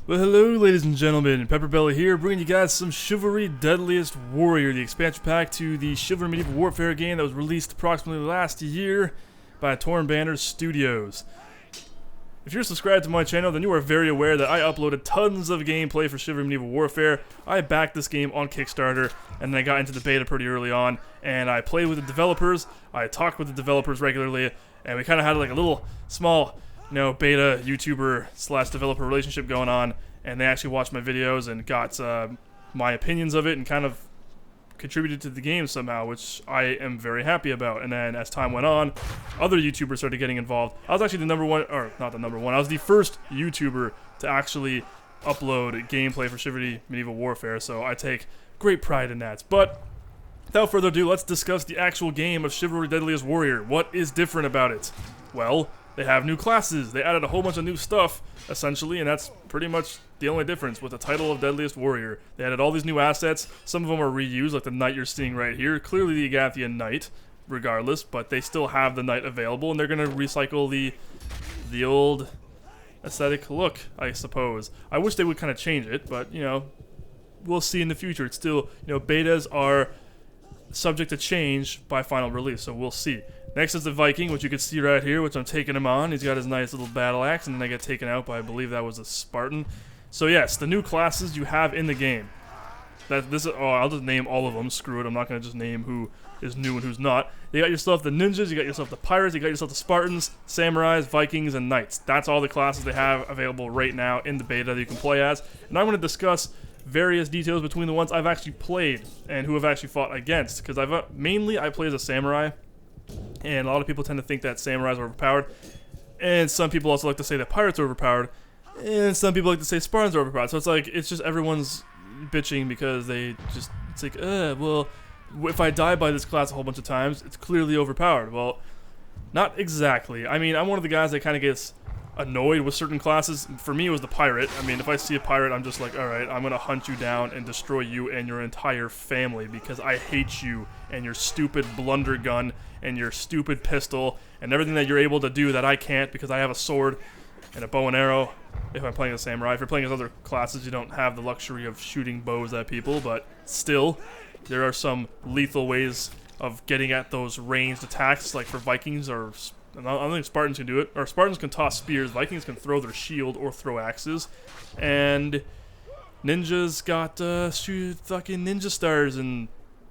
Well, hello, ladies and gentlemen. PepperBelly here, bringing you guys some Chivalry Deadliest Warrior, the expansion pack to the Chivalry Medieval Warfare game that was released approximately last year by Torn Banners Studios. If you're subscribed to my channel, then you are very aware that I uploaded tons of gameplay for Chivalry Medieval Warfare. I backed this game on Kickstarter, and then I got into the beta pretty early on, and I played with the developers, I talked with the developers regularly, and we kind of had like a little small beta YouTuber / developer relationship going on, and they actually watched my videos and got my opinions of it and kind of contributed to the game somehow, which I am very happy about. And then as time went on, other YouTubers started getting involved. I was actually the number one, or not the number one, I was the first YouTuber to actually upload gameplay for Chivalry Medieval Warfare, so I take great pride in that. But without further ado, let's discuss the actual game of Chivalry Deadliest Warrior. What is different about it? Well, they have new classes. They added a whole bunch of new stuff, essentially, and that's pretty much the only difference with the title of Deadliest Warrior. They added all these new assets. Some of them are reused, like the knight you're seeing right here. Clearly the Agathian knight, regardless, but they still have the knight available, and they're going to recycle the old aesthetic look, I suppose. I wish they would kind of change it, but, we'll see in the future. It's still, betas are subject to change by final release, so we'll see. Next is the Viking, which you can see right here, which I'm taking him on. He's got his nice little battle axe, and then I get taken out by, I believe that was a Spartan. So yes, the new classes you have in the game. I'll just name all of them. Screw it, I'm not going to just name who is new and who's not. You got yourself the ninjas, you got yourself the pirates, you got yourself the Spartans, samurais, Vikings, and knights. That's all the classes they have available right now in the beta that you can play as. And I'm going to discuss various details between the ones I've actually played and who have actually fought against. Because mainly I play as a samurai, and a lot of people tend to think that samurais are overpowered, and some people also like to say that pirates are overpowered, and some people like to say Spartans are overpowered. So it's just everyone's bitching because it's like, well, if I die by this class a whole bunch of times, it's clearly overpowered. Well, not exactly. I mean, I'm one of the guys that kind of gets annoyed with certain classes. For me, it was the pirate. I mean, if I see a pirate, I'm just like, alright, I'm gonna hunt you down and destroy you and your entire family because I hate you and your stupid blunder gun and your stupid pistol and everything that you're able to do that I can't because I have a sword and a bow and arrow if I'm playing as samurai. If you're playing as other classes, you don't have the luxury of shooting bows at people, but still, there are some lethal ways of getting at those ranged attacks, like for Vikings or I don't think Spartans can do it. Or Spartans can toss spears, Vikings can throw their shield or throw axes, and ninjas got shoot fucking ninja stars and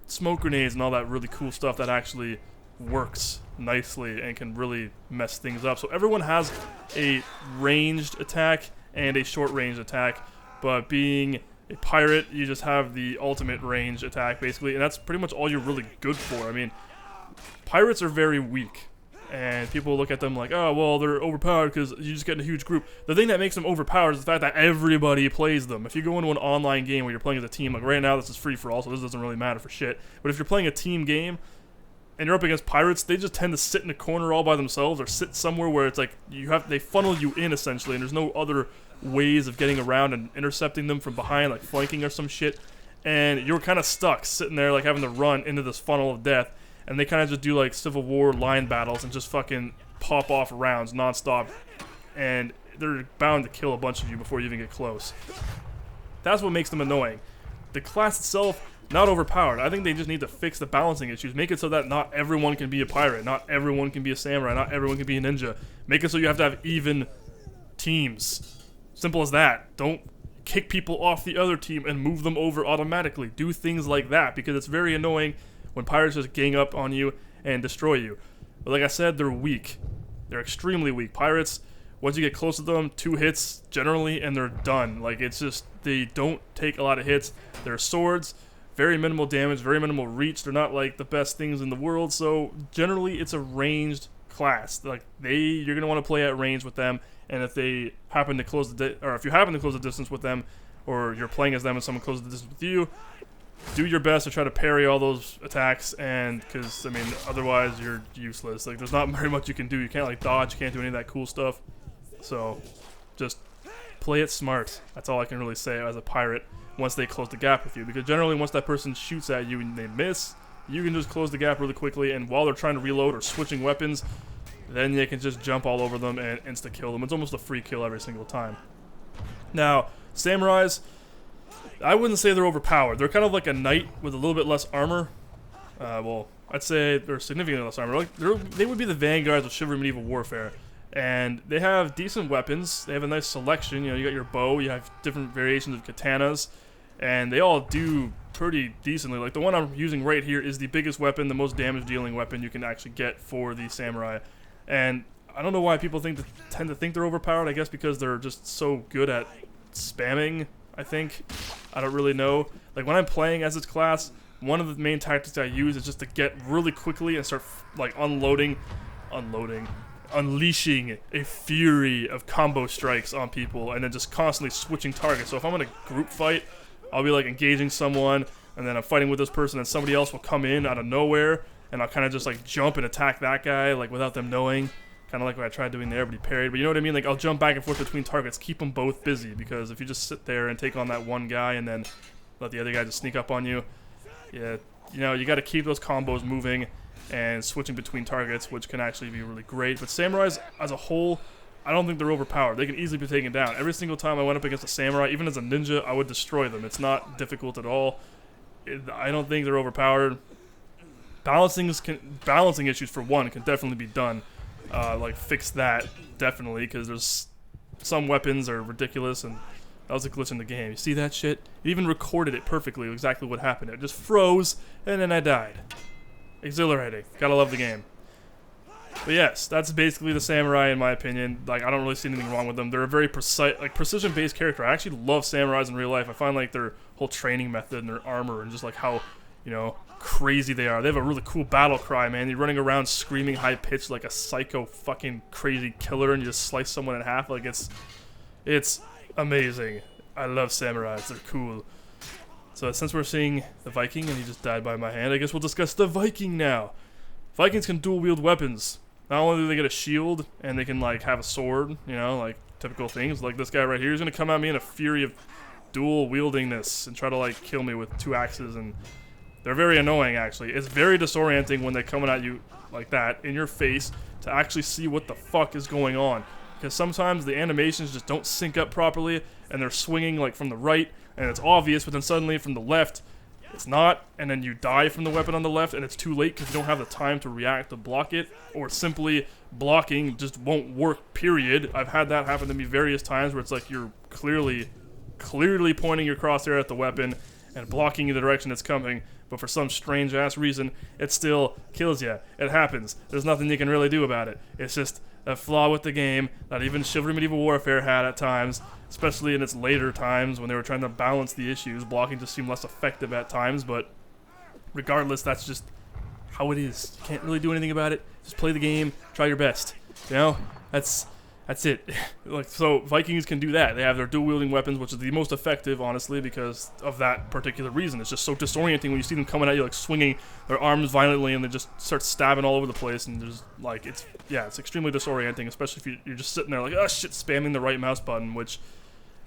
smoke grenades and all that really cool stuff that actually works nicely and can really mess things up. So everyone has a ranged attack and a short range attack, but being a pirate, you just have the ultimate range attack basically, and that's pretty much all you're really good for. I mean, pirates are very weak. And people look at them like, oh, well, they're overpowered because you just get in a huge group. The thing that makes them overpowered is the fact that everybody plays them. If you go into an online game where you're playing as a team, like right now this is free-for-all, so this doesn't really matter for shit. But if you're playing a team game and you're up against pirates, they just tend to sit in a corner all by themselves or sit somewhere where it's like they funnel you in essentially, and there's no other ways of getting around and intercepting them from behind, like flanking or some shit. And you're kind of stuck sitting there like having to run into this funnel of death. And they kind of just do like Civil War line battles and just fucking pop off rounds nonstop. And they're bound to kill a bunch of you before you even get close. That's what makes them annoying. The class itself, not overpowered. I think they just need to fix the balancing issues. Make it so that not everyone can be a pirate. Not everyone can be a samurai. Not everyone can be a ninja. Make it so you have to have even teams. Simple as that. Don't kick people off the other team and move them over automatically. Do things like that because it's very annoying when pirates just gang up on you and destroy you. But like I said, they're weak. They're extremely weak. Pirates, once you get close to them, 2 hits generally and they're done. Like, it's just, they don't take a lot of hits. Their swords, very minimal damage, very minimal reach. They're not like the best things in the world, so generally it's a ranged class. Like, you're going to want to play at range with them, and if they happen to close if you happen to close the distance with them, or you're playing as them and someone closes the distance with you, do your best to try to parry all those attacks, and because I mean otherwise you're useless. Like, there's not very much you can do. You can't like dodge, you can't do any of that cool stuff. So just play it smart. That's all I can really say as a pirate once they close the gap with you, because generally once that person shoots at you and they miss, you can just close the gap really quickly, and while they're trying to reload or switching weapons, then you can just jump all over them and insta-kill them. It's almost a free kill every single time. Now, Samurais, I wouldn't say they're overpowered. They're kind of like a knight with a little bit less armor. Well, I'd say they're significantly less armor. Like they would be the vanguards of Chivalry Medieval Warfare. And they have decent weapons. They have a nice selection. You know, you got your bow, you have different variations of katanas, and they all do pretty decently. Like the one I'm using right here is the biggest weapon, the most damage dealing weapon you can actually get for the samurai. And I don't know why people tend to think they're overpowered. I guess because they're just so good at spamming, I think. I don't really know. Like when I'm playing as this class, one of the main tactics I use is just to get really quickly and start like unleashing a fury of combo strikes on people, and then just constantly switching targets. So if I'm in a group fight, I'll be like engaging someone, and then I'm fighting with this person, and somebody else will come in out of nowhere, and I'll kind of just like jump and attack that guy like without them knowing. Kind of like what I tried doing there, but he parried. But you know what I mean? Like I'll jump back and forth between targets, keep them both busy, because if you just sit there and take on that one guy and then let the other guy just sneak up on you, yeah, you know, you got to keep those combos moving and switching between targets, which can actually be really great. But samurais as a whole, I don't think they're overpowered. They can easily be taken down. Every single time I went up against a samurai, even as a ninja, I would destroy them. It's not difficult at all. I don't think they're overpowered. Balancing issues for one can definitely be done. Like fix that definitely, because there's some weapons are ridiculous, and that was a glitch in the game. You see that shit? It even recorded it perfectly, exactly what happened. It just froze, and then I died. Exhilarating. Gotta love the game. But yes, that's basically the samurai in my opinion. Like I don't really see anything wrong with them. They're a very precise, like precision-based character. I actually love samurais in real life. I find like their whole training method and their armor and just like how, you know, crazy they are. They have a really cool battle cry, man. You're running around screaming high pitched like a psycho fucking crazy killer, and you just slice someone in half. Like it's amazing. I love samurais. They're cool. So since we're seeing the Viking and he just died by my hand, I guess we'll discuss the Viking now. Vikings can dual wield weapons. Not only do they get a shield and they can like have a sword, you know, like typical things. Like this guy right here is gonna come at me in a fury of dual wieldingness and try to like kill me with 2 axes, and they're very annoying actually. It's very disorienting when they're coming at you like that in your face to actually see what the fuck is going on. Because sometimes the animations just don't sync up properly, and they're swinging like from the right, and it's obvious, but then suddenly from the left, it's not, and then you die from the weapon on the left, and it's too late because you don't have the time to react to block it, or simply blocking just won't work, period. I've had that happen to me various times where it's like you're clearly pointing your crosshair at the weapon and blocking in the direction it's coming, but for some strange ass reason, it still kills you. It happens. There's nothing you can really do about it. It's just a flaw with the game that even Chivalry Medieval Warfare had at times, especially in its later times when they were trying to balance the issues. Blocking just seemed less effective at times, but regardless, that's just how it is. You can't really do anything about it. Just play the game, try your best. You know? That's it. Like, so Vikings can do that. They have their dual wielding weapons, which is the most effective, honestly, because of that particular reason. It's just so disorienting when you see them coming at you, like swinging their arms violently, and they just start stabbing all over the place. And there's like, it's extremely disorienting, especially if you're just sitting there like, oh shit, spamming the right mouse button, which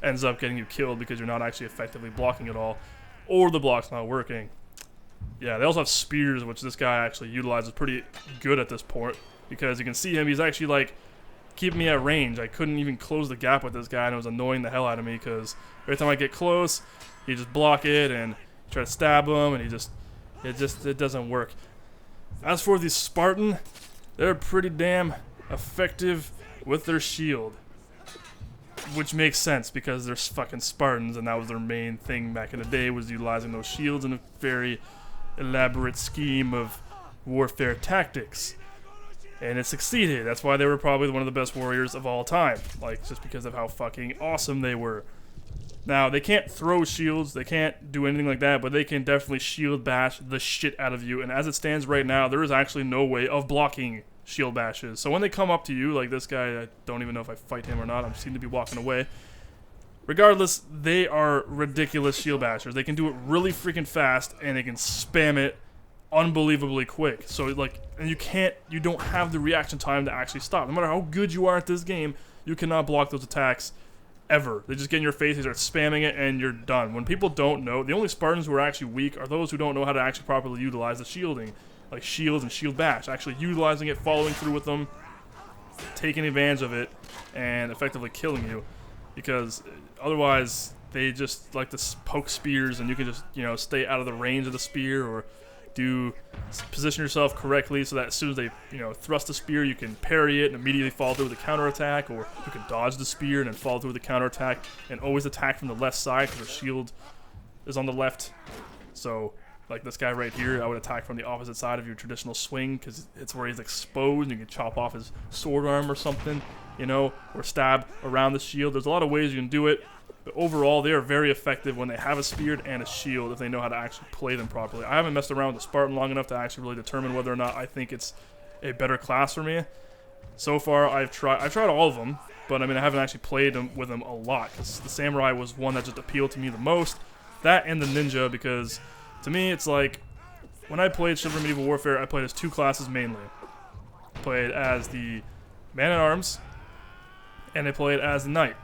ends up getting you killed because you're not actually effectively blocking at all, or the block's not working. Yeah, they also have spears, which this guy actually utilizes pretty good at this point, because you can see him. He's actually like keeping me at range. I couldn't even close the gap with this guy, and it was annoying the hell out of me because every time I get close, he just block it and try to stab him, and it doesn't work. As for the Spartan, they're pretty damn effective with their shield, which makes sense because they're fucking Spartans, and that was their main thing back in the day, was utilizing those shields in a very elaborate scheme of warfare tactics. And it succeeded. That's why they were probably one of the best warriors of all time. Like, just because of how fucking awesome they were. Now, they can't throw shields, they can't do anything like that, but they can definitely shield bash the shit out of you. And as it stands right now, there is actually no way of blocking shield bashes. So when they come up to you, like this guy, I don't even know if I fight him or not, I seem to be walking away. Regardless, they are ridiculous shield bashers. They can do it really freaking fast, and they can spam it unbelievably quick. So like, and you don't have the reaction time to actually stop. No matter how good you are at this game, you cannot block those attacks ever. They just get in your face, they start spamming it, and you're done. When people don't know, the only Spartans who are actually weak are those who don't know how to actually properly utilize the shielding, like shields and shield bash, actually utilizing it, following through with them, taking advantage of it, and effectively killing you. Because otherwise they just like to poke spears, and you can just, you know, stay out of the range of the spear, or position yourself correctly so that as soon as they, you know, thrust the spear, you can parry it and immediately follow through with a counterattack, or you can dodge the spear and then follow through with a counterattack, and always attack from the left side because their shield is on the left. So like this guy right here, I would attack from the opposite side of your traditional swing because it's where he's exposed, and you can chop off his sword arm or something, you know, or stab around the shield. There's a lot of ways you can do it, but overall they are very effective when they have a spear and a shield if they know how to actually play them properly. I haven't messed around with the Spartan long enough to actually really determine whether or not I think it's a better class for me. So far I've tried all of them, but I mean I haven't actually played with them a lot because the Samurai was one that just appealed to me the most. That and the Ninja, because to me it's like when I played Chivalry Medieval Warfare, I played as two classes mainly. I played as the Man-at-Arms, and I played as the Knight.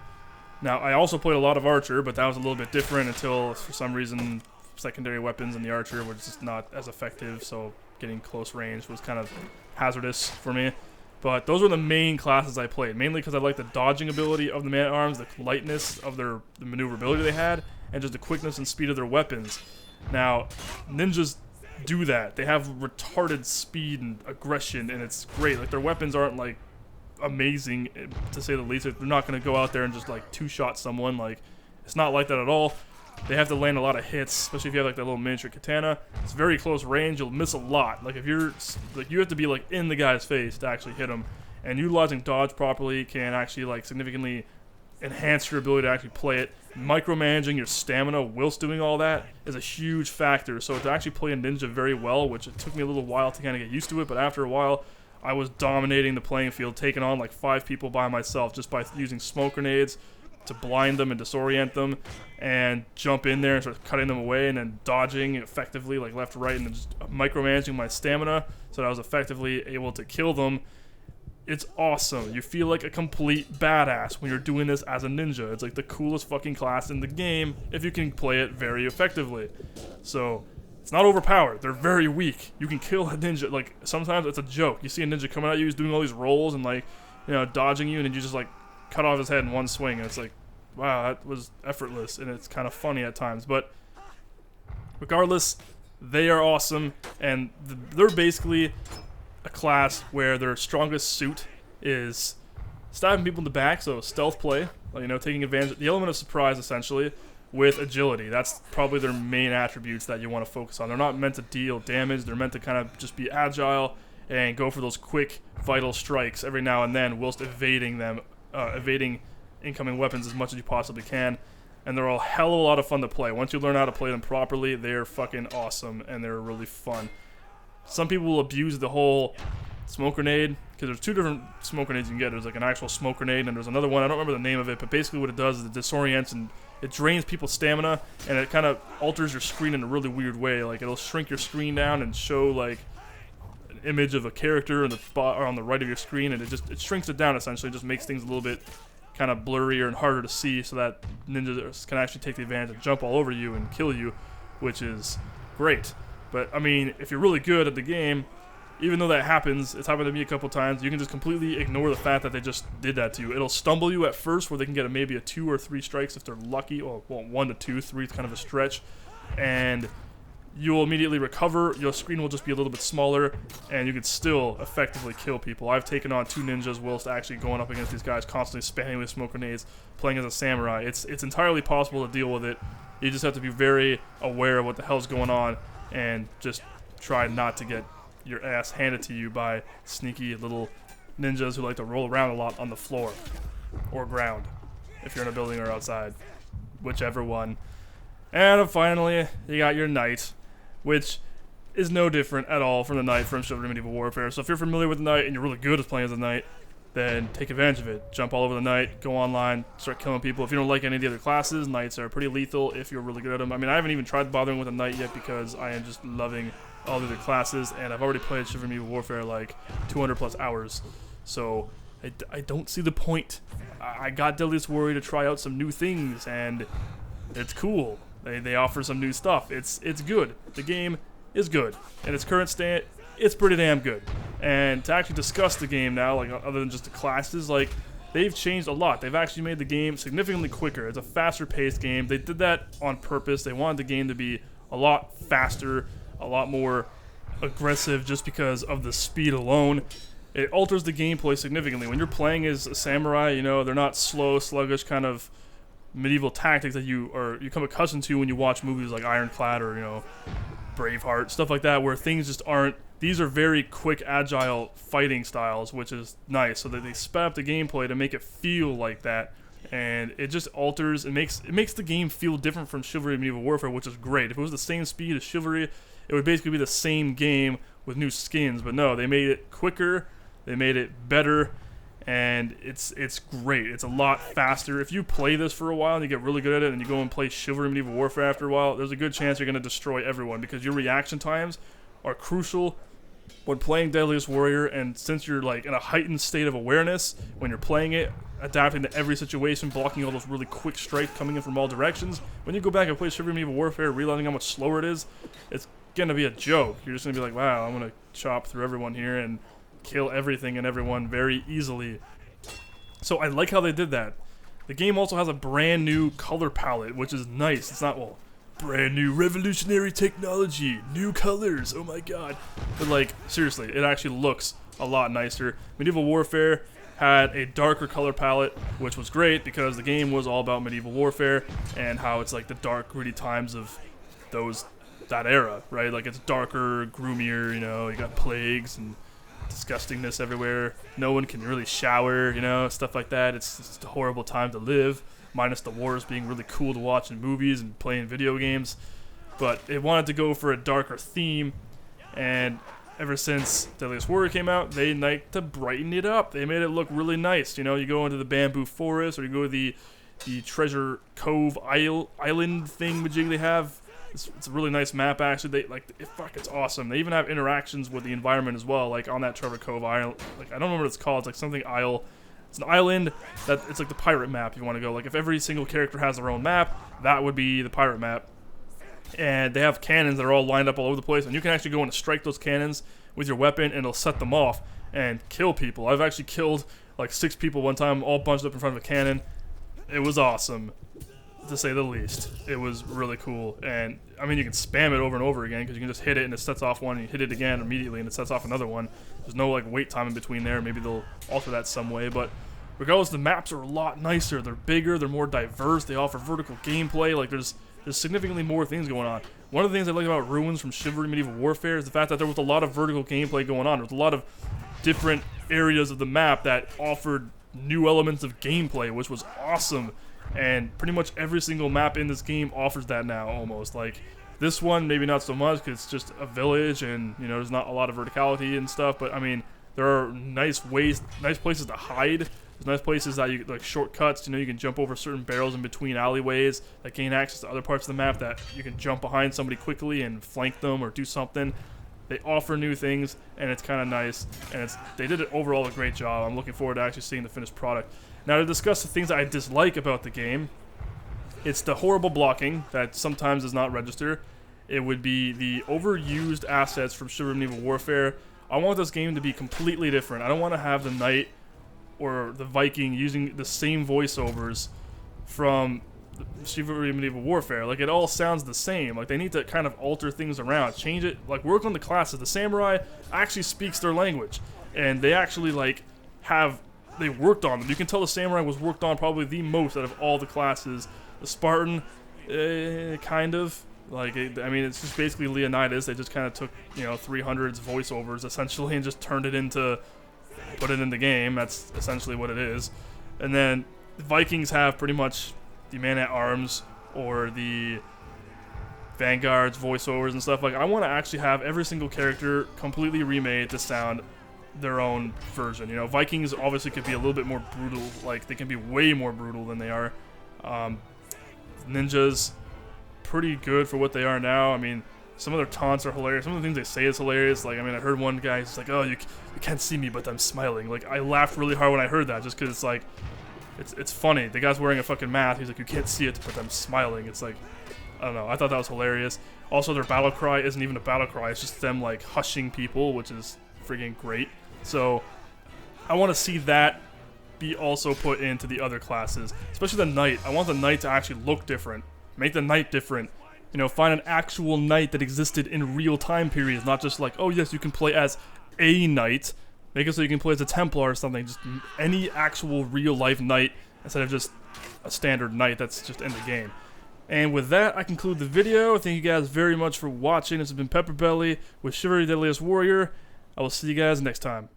Now, I also played a lot of Archer, but that was a little bit different until, for some reason, secondary weapons in the Archer were just not as effective, so getting close range was kind of hazardous for me. But those were the main classes I played, mainly because I liked the dodging ability of the Man-at-Arms, the lightness of the maneuverability they had, and just the quickness and speed of their weapons. Now, ninjas do that. They have retarded speed and aggression, and it's great. Like, their weapons aren't, like, amazing, to say the least. They're not going to go out there and just, like, two-shot someone. Like, it's not like that at all. They have to land a lot of hits, especially if you have, like, that little miniature katana. It's very close range. You'll miss a lot. Like, if you're, like, you have to be, like, in the guy's face to actually hit him. And utilizing dodge properly can actually, like, significantly enhance your ability to actually play it. Micromanaging your stamina whilst doing all that is a huge factor. So to actually play a ninja very well, which it took me a little while to kind of get used to it, but after a while, I was dominating the playing field, taking on like 5 people by myself just by using smoke grenades to blind them and disorient them, and jump in there and start cutting them away, and then dodging effectively, like left, right, and then just micromanaging my stamina so that I was effectively able to kill them. It's awesome. You feel like a complete badass when you're doing this as a ninja. It's like the coolest fucking class in the game if you can play it very effectively. So, it's not overpowered. They're very weak. You can kill a ninja. Like, sometimes it's a joke. You see a ninja coming at you, he's doing all these rolls and, like, you know, dodging you, and then you just, like, cut off his head in one swing. And it's like, wow, that was effortless. And it's kind of funny at times. But regardless, they are awesome. And they're basically a class where their strongest suit is stabbing people in the back, so stealth play, you know, taking advantage of the element of surprise essentially, with agility. That's probably their main attributes that you want to focus on. They're not meant to deal damage, they're meant to kind of just be agile and go for those quick, vital strikes every now and then whilst evading incoming weapons as much as you possibly can. And they're a hell of a lot of fun to play. Once you learn how to play them properly, they're fucking awesome and they're really fun. Some people will abuse the whole smoke grenade, because there's 2 different smoke grenades you can get. There's like an actual smoke grenade, and there's another one, I don't remember the name of it, but basically what it does is it disorients and it drains people's stamina, and it kind of alters your screen in a really weird way. Like, it'll shrink your screen down and show like an image of a character in the spot or on the right of your screen, and it shrinks it down essentially, just makes things a little bit kind of blurrier and harder to see, so that ninjas can actually take the advantage and jump all over you and kill you, which is great. But, I mean, if you're really good at the game, even though that happens, it's happened to me a couple times, you can just completely ignore the fact that they just did that to you. It'll stumble you at first, where they can get maybe a 2 or 3 strikes if they're lucky. Well, 1 to 2, 3 is kind of a stretch. And you'll immediately recover, your screen will just be a little bit smaller, and you can still effectively kill people. I've taken on 2 ninjas whilst actually going up against these guys, constantly spamming with smoke grenades, playing as a samurai. It's entirely possible to deal with it. You just have to be very aware of what the hell's going on, and just try not to get your ass handed to you by sneaky little ninjas who like to roll around a lot on the floor or ground if you're in a building or outside, whichever one. And finally, you got your Knight, which is no different at all from the Knight from Chivalry Medieval Warfare. So if you're familiar with the Knight and you're really good at playing as a Knight, then take advantage of it. Jump all over the Knight, go online, start killing people. If you don't like any of the other classes, Knights are pretty lethal if you're really good at them. I mean, I haven't even tried bothering with a Knight yet because I am just loving all the other classes, and I've already played Chivalry Medieval Warfare like 200 plus hours. So I don't see the point. I got Deadliest Warrior to try out some new things, and it's cool. They offer some new stuff. It's good. The game is good. In its current state, it's pretty damn good. And to actually discuss the game now, like other than just the classes, like they've changed a lot. They've actually made the game significantly quicker. It's a faster paced game. They did that on purpose. They wanted the game to be a lot faster, a lot more aggressive just because of the speed alone. It alters the gameplay significantly. When you're playing as a samurai, you know, they're not slow, sluggish kind of medieval tactics that you come accustomed to when you watch movies like Ironclad or, you know, Braveheart, stuff like that, where things just aren't. These are very quick, agile fighting styles, which is nice. So that they sped up the gameplay to make it feel like that, and it just alters. It makes the game feel different from Chivalry and Medieval Warfare, which is great. If it was the same speed as Chivalry, it would basically be the same game with new skins. But no, they made it quicker. They made it better. And it's great. It's a lot faster. If you play this for a while and you get really good at it and you go and play Chivalry Medieval Warfare after a while, there's a good chance you're going to destroy everyone because your reaction times are crucial when playing Deadliest Warrior. And since you're like in a heightened state of awareness when you're playing it, adapting to every situation, blocking all those really quick strikes coming in from all directions, when you go back and play Chivalry Medieval Warfare, realizing how much slower it is, it's going to be a joke. You're just going to be like, wow, I'm going to chop through everyone here and kill everything and everyone very easily. So I like how they did that. The game also has a brand new color palette, which is nice. It's not, well, brand new revolutionary technology, new colors, oh my god. But like, seriously, it actually looks a lot nicer. Medieval Warfare had a darker color palette, which was great because the game was all about medieval warfare and how it's like the dark, gritty times of that era, right? Like it's darker, gloomier, you know, you got plagues and disgustingness everywhere. No one can really shower, you know, stuff like that. It's a horrible time to live, minus the wars being really cool to watch in movies and playing video games. But it wanted to go for a darker theme, and ever since Deadliest Warrior came out, they like to brighten it up. They made it look really nice. You know, you go into the bamboo forest, or you go to the treasure cove island thingamajig they have. It's a really nice map, actually. It's awesome. They even have interactions with the environment as well, like on that Treasure Cove Island. Like, I don't remember what it's called. It's like something isle. It's an island that it's like the pirate map. If you want to go, like if every single character has their own map, that would be the pirate map. And they have cannons that are all lined up all over the place, and you can actually go and strike those cannons with your weapon, and it'll set them off and kill people. I've actually killed like 6 people one time, all bunched up in front of a cannon. It was awesome, to say the least. It was really cool, and I mean you can spam it over and over again because you can just hit it and it sets off one, and you hit it again immediately and it sets off another one. There's no like wait time in between there. Maybe they'll alter that some way, but regardless, the maps are a lot nicer. They're bigger, they're more diverse, they offer vertical gameplay. Like there's significantly more things going on. One of the things I like about Ruins from Chivalry Medieval Warfare is the fact that there was a lot of vertical gameplay going on. There was a lot of different areas of the map that offered new elements of gameplay, which was awesome. And pretty much every single map in this game offers that now, almost. Like this one, maybe not so much because it's just a village, and you know there's not a lot of verticality and stuff. But I mean, there are nice places to hide. There's nice places that you like shortcuts. You know, you can jump over certain barrels in between alleyways that gain access to other parts of the map that you can jump behind somebody quickly and flank them or do something. They offer new things, and it's kind of nice. And they did it overall a great job. I'm looking forward to actually seeing the finished product. Now, to discuss the things that I dislike about the game, it's the horrible blocking that sometimes does not register. It would be the overused assets from Chivalry Medieval Warfare. I want this game to be completely different. I don't want to have the Knight or the Viking using the same voiceovers from Chivalry Medieval Warfare. Like, it all sounds the same. Like, they need to kind of alter things around, change it, like work on the classes. The Samurai actually speaks their language, and they actually like they worked on them. You can tell the Samurai was worked on probably the most out of all the classes. The Spartan, kind of. Like, I mean, it's just basically Leonidas. They just kind of took, you know, 300's voiceovers essentially and just put it in the game. That's essentially what it is. And then the Vikings have pretty much the man-at-arms or the Vanguard's voiceovers and stuff. Like, I want to actually have every single character completely remade to sound their own version. You know, Vikings obviously could be a little bit more brutal. Like, they can be way more brutal than they are. Ninjas, pretty good for what they are now. I mean, some of their taunts are hilarious. Some of the things they say is hilarious. Like, I mean, I heard one guy, he's like, "Oh, you can't see me, but I'm smiling." Like, I laughed really hard when I heard that, just because it's like, it's funny. The guy's wearing a fucking mask. He's like, "You can't see it, but I'm smiling." It's like, I don't know. I thought that was hilarious. Also, their battle cry isn't even a battle cry. It's just them, like, hushing people, which is freaking great. So, I want to see that be also put into the other classes, especially the knight. I want the knight to actually look different. Make the knight different. You know, find an actual knight that existed in real time periods, not just like, oh yes, you can play as a knight. Make it so you can play as a Templar or something. Just any actual real life knight instead of just a standard knight that's just in the game. And with that, I conclude the video. Thank you guys very much for watching. This has been PepperBelly with Chivalry Deadliest Warrior. I will see you guys next time.